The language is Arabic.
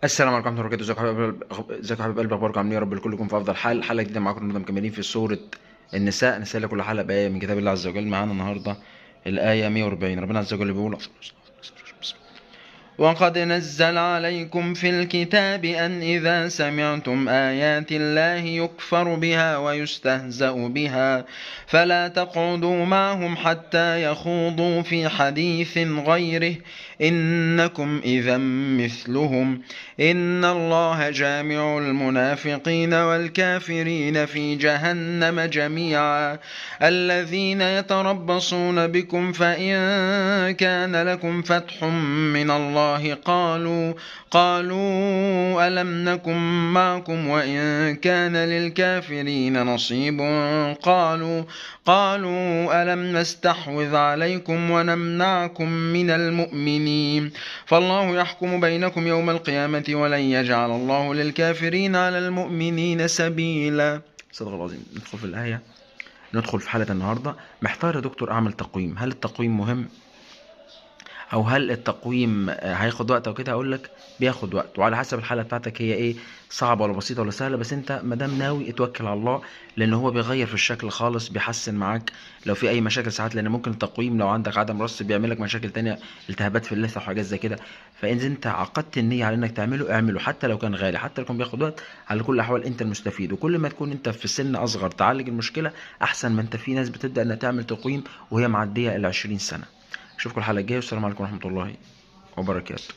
السلام عليكم ورحمة الله وبركاته. ازيكم يا حبايب قلبي، اخباركم عاملين؟ يا رب الكل يكون في افضل حال. حلقة جديدة معاكم النهارده مكملين في سورة النساء. نسأل كل حلقة بآية من كتاب الله عز وجل. معانا النهارده الآية 140. ربنا عز وجل بيقول: وقد نزل عليكم في الكتاب أن إذا سمعتم آيات الله يكفر بها ويستهزأ بها فلا تقعدوا معهم حتى يخوضوا في حديث غيره إنكم إذا مثلهم إن الله جامع المنافقين والكافرين في جهنم جميعا الذين يتربصون بكم فإن كان لكم فتح من الله قالوا ألم نكن معكم وإن كان للكافرين نصيب قالوا ألم نستحوذ عليكم ونمنعكم من المؤمنين فالله يحكم بينكم يوم القيامة ولن يجعل الله للكافرين على المؤمنين سبيلا. صدق الله العظيم. ندخل في الآية، ندخل في حلقة النهاردة. محتار يا دكتور أعمل تقويم، هل التقويم مهم او هل التقويم هياخد وقت او كده؟ هقول لك بياخد وقت، وعلى حسب الحاله بتاعتك هي ايه، صعبه ولا بسيطه ولا سهله. بس انت مادام ناوي اتوكل على الله، لان هو بيغير في الشكل خالص، بيحسن معاك لو في اي مشاكل ساعات. لان ممكن التقويم لو عندك عدم رص بيعمل لك مشاكل تانية، التهابات في اللثه وحاجات زي كده. فاذا انت عقدت النيه على انك تعمله، اعمله حتى لو كان غالي، حتى لو كان بياخد وقت. على كل الاحوال انت المستفيد، وكل ما تكون انت في سن اصغر تعالج المشكله احسن ما انت في ناس بتبدا انها تعمل تقويم وهي معديه ال 20 سنه. اشوفكم الحلقه الجايه، والسلام عليكم ورحمه الله وبركاته.